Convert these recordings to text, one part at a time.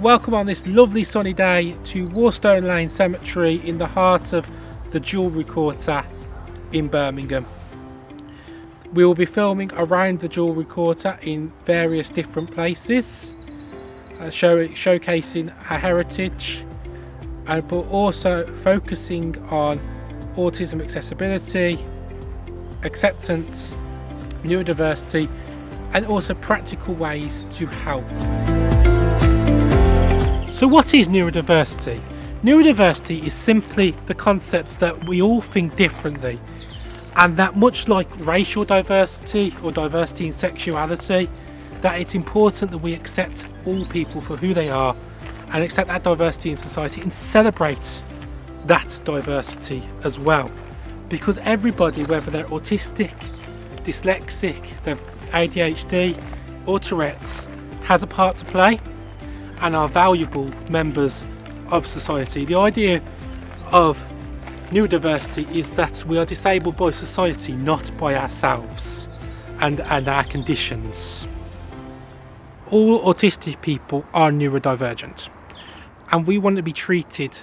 welcome on this lovely sunny day to Warstone Lane Cemetery in the heart of the Jewellery Quarter in Birmingham. We will be filming around the Jewellery Quarter in various different places, showcasing our heritage, but also focusing on autism accessibility, acceptance, neurodiversity, and also practical ways to help. So what is neurodiversity? Neurodiversity is simply the concept that we all think differently, and that much like racial diversity or diversity in sexuality, that it's important that we accept all people for who they are and accept that diversity in society and celebrate that diversity as well. Because everybody, whether they're autistic, dyslexic, they've ADHD or Tourette's, has a part to play and are valuable members of society. The idea of neurodiversity is that we are disabled by society, not by ourselves and our conditions. All autistic people are neurodivergent, and we want to be treated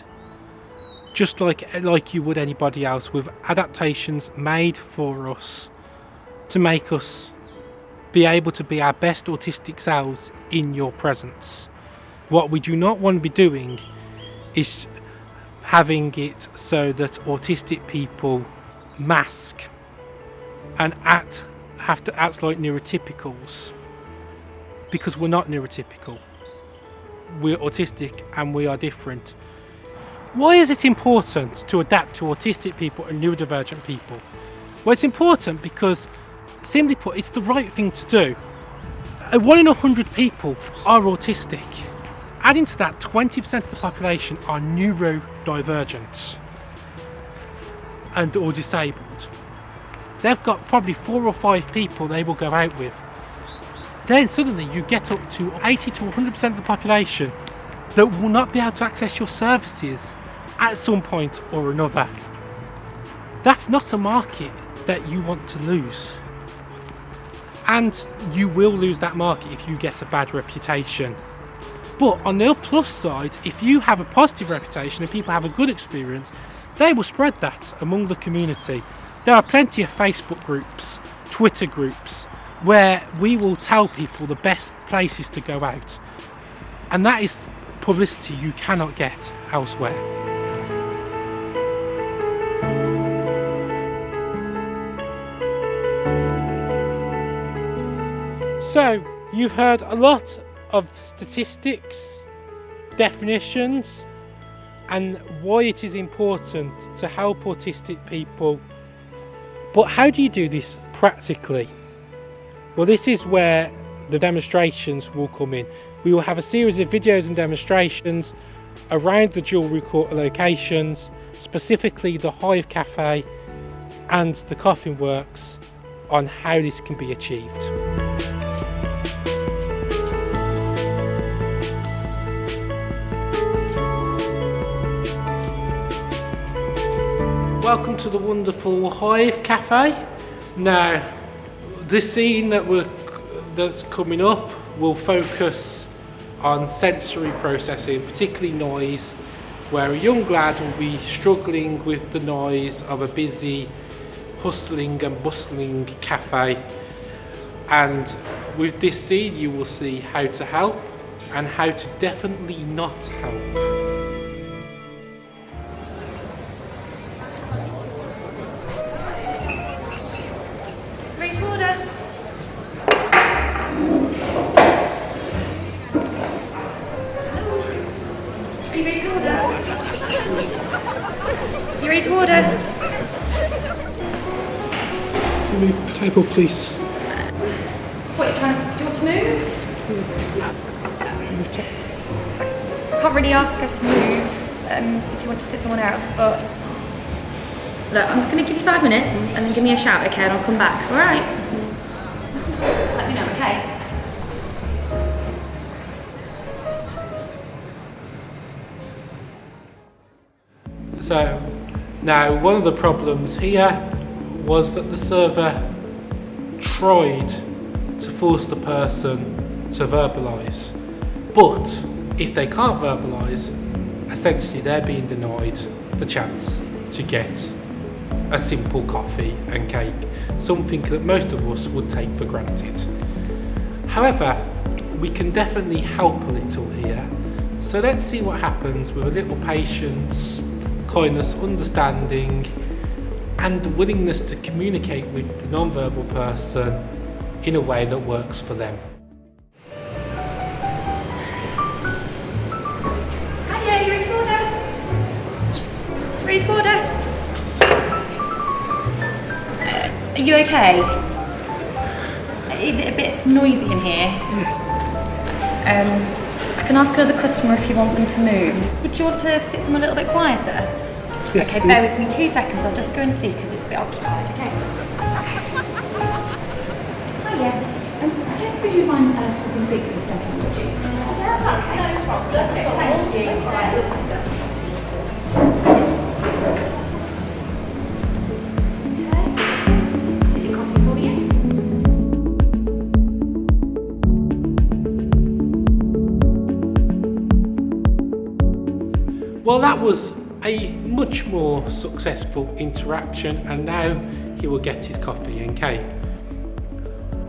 just like you would anybody else, with adaptations made for us to make us be able to be our best autistic selves in your presence. What we do not want to be doing is having it so that autistic people mask and have to act like neurotypicals, because we're not neurotypical. We're autistic and we are different. Why is it important to adapt to autistic people and neurodivergent people? Well, it's important because, simply put, it's the right thing to do. 1 in 100 people are autistic. Adding to that, 20% of the population are neurodivergent or disabled. They've got probably 4 or 5 people they will go out with. Then suddenly you get up to 80 to 100% of the population that will not be able to access your services at some point or another. That's not a market that you want to lose. And you will lose that market if you get a bad reputation. But on the plus side, if you have a positive reputation and people have a good experience, they will spread that among the community. There are plenty of Facebook groups, Twitter groups, where we will tell people the best places to go out. And that is publicity you cannot get elsewhere. So, you've heard a lot of statistics, definitions, and why it is important to help autistic people. But how do you do this practically? Well, this is where the demonstrations will come in. We will have a series of videos and demonstrations around the Jewellery Quarter locations, specifically the Hive Cafe and the Coffin Works, on how this can be achieved. Welcome to the wonderful Hive Cafe. Now, this scene that's coming up will focus on sensory processing, particularly noise, where a young lad will be struggling with the noise of a busy, hustling and bustling cafe. And with this scene you will see how to help and how to definitely not help. You ready to order? Can you move the table, please? What, do you want to move? Can't really ask her to move if you want to sit somewhere else, but look, I'm just going to give you 5 minutes and then give me a shout, okay, and I'll come back, alright? Just let me know, okay? So, now one of the problems here was that the server tried to force the person to verbalise, but if they can't verbalise, essentially they're being denied the chance to get a simple coffee and cake, something that most of us would take for granted. However, we can definitely help a little here, so let's see what happens with a little patience, kindness, understanding, and the willingness to communicate with the non-verbal person in a way that works for them. Hiya, you ready to order? Ready to order? Are you okay? Is it a bit noisy in here? I can ask another customer if you want them to move. Would you want to sit somewhere a little bit quieter? Yes, okay, please. bear with me 2 seconds. I'll just go and see because it's a bit occupied. Okay. Hiya. I don't suppose you'd mind swapping seats with this gentleman, would you? Yeah, that's no problem. Thank you. Take your coffee for you. Well, that was a much more successful interaction, and now he will get his coffee and cake.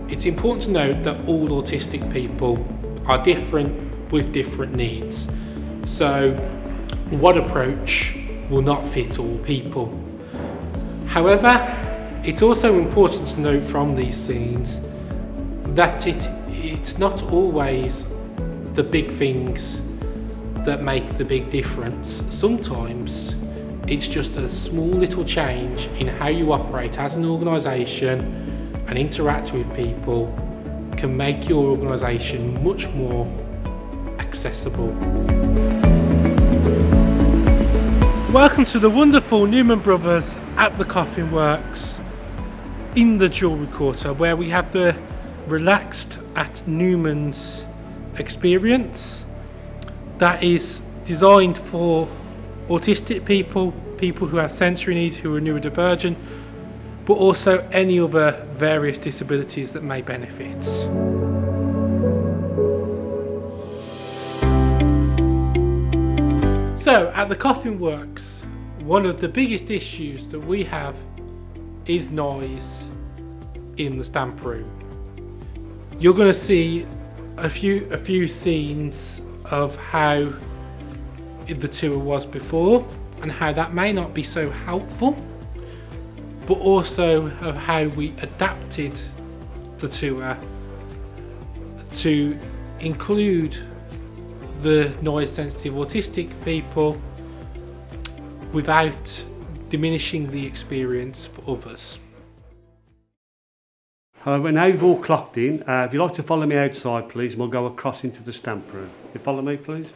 It's important to note that all autistic people are different with different needs, so one approach will not fit all people. However, it's also important to note from these scenes that it's not always the big things that make the big difference. Sometimes it's just a small little change in how you operate as an organisation and interact with people can make your organisation much more accessible. Welcome to the wonderful Newman Brothers at the Coffin Works in the Jewellery Quarter, where we have the Relaxed at Newman's experience that is designed for autistic people, people who have sensory needs, who are neurodivergent, but also any other various disabilities that may benefit. So at the Coffin Works, one of the biggest issues that we have is noise in the stamp room. You're going to see a few scenes of how the tour was before and how that may not be so helpful, but also of how we adapted the tour to include the noise sensitive autistic people without diminishing the experience for others. However, now you've all clocked in, if you'd like to follow me outside, please, and we'll go across into the stamp room. You follow me, please?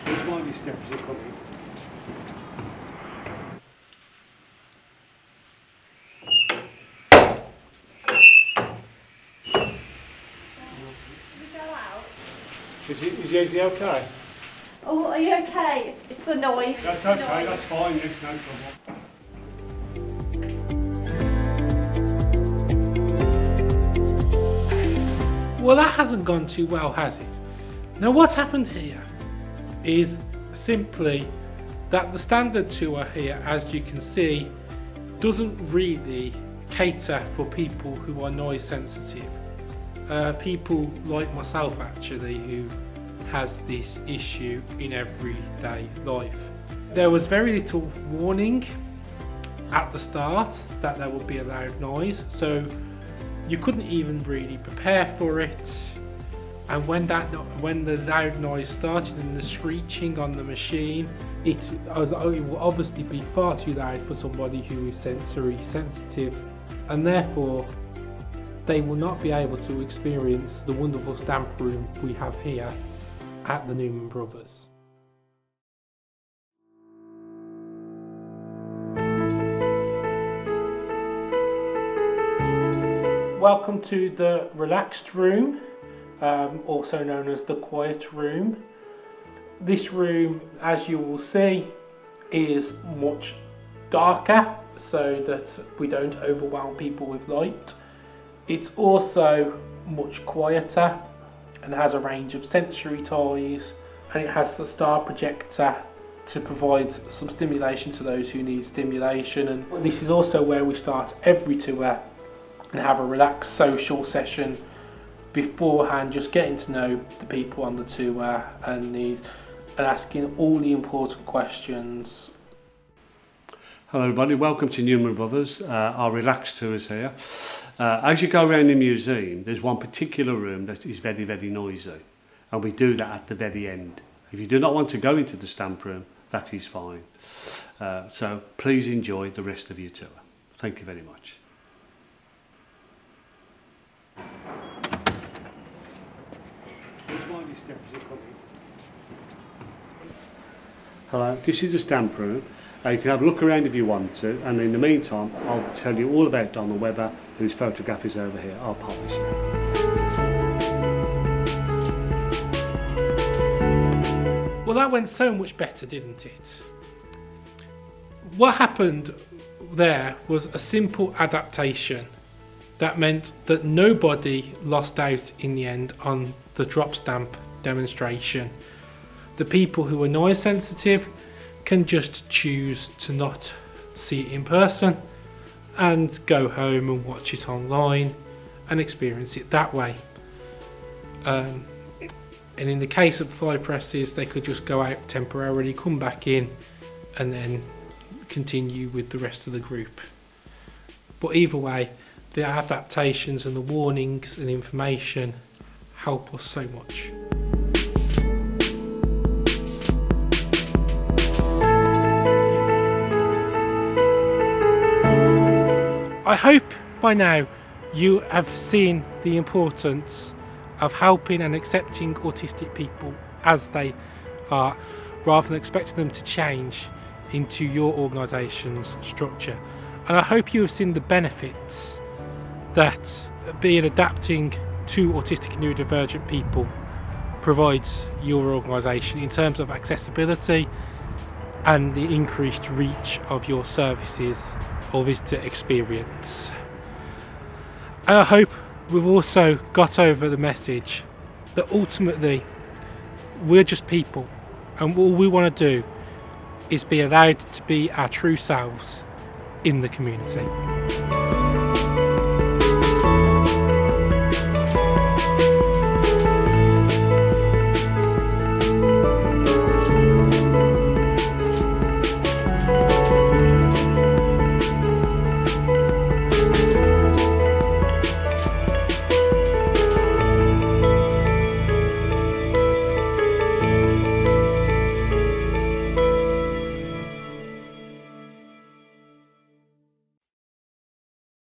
Please mind your steps as you come in. Is he okay? Oh, are you okay? It's the noise. That's okay, that's fine, there's no trouble. Well, that hasn't gone too well, has it? Now, what's happened here is simply that the standard tour here, as you can see, doesn't really cater for people who are noise sensitive. People like myself, actually, who has this issue in everyday life. There was very little warning at the start that there would be a loud noise, so you couldn't even really prepare for it. And when the loud noise started and the screeching on the machine, it will obviously be far too loud for somebody who is sensory sensitive, and therefore they will not be able to experience the wonderful stamp room we have here at the Newman Brothers. Welcome to the relaxed room, also known as the quiet room. This room, as you will see, is much darker so that we don't overwhelm people with light. It's also much quieter and has a range of sensory toys, and it has a star projector to provide some stimulation to those who need stimulation. And this is also where we start every tour and have a relaxed social session beforehand, just getting to know the people on the tour and asking all the important questions. Hello everybody, welcome to Newman Brothers, our relaxed tours here. As you go around the museum, there's one particular room that is very, very noisy, and we do that at the very end. If you do not want to go into the stamp room, that is fine. So please enjoy the rest of your tour. Thank you very much. Hello, this is the stamp room. You can have a look around if you want to, and in the meantime I'll tell you all about Donald Webber, whose photograph is over here, our publisher. Well, that went so much better, didn't it? What happened there was a simple adaptation that meant that nobody lost out in the end on the drop stamp demonstration. The people who are noise sensitive can just choose to not see it in person and go home and watch it online and experience it that way. And in the case of fly presses, they could just go out temporarily, come back in, and then continue with the rest of the group. But either way, the adaptations and the warnings and information help us so much. I hope by now you have seen the importance of helping and accepting autistic people as they are, rather than expecting them to change into your organisation's structure. And I hope you have seen the benefits that being adapting to autistic and neurodivergent people provides your organisation in terms of accessibility and the increased reach of your services or visitor experience. And I hope we've also got over the message that ultimately we're just people, and all we want to do is be allowed to be our true selves in the community.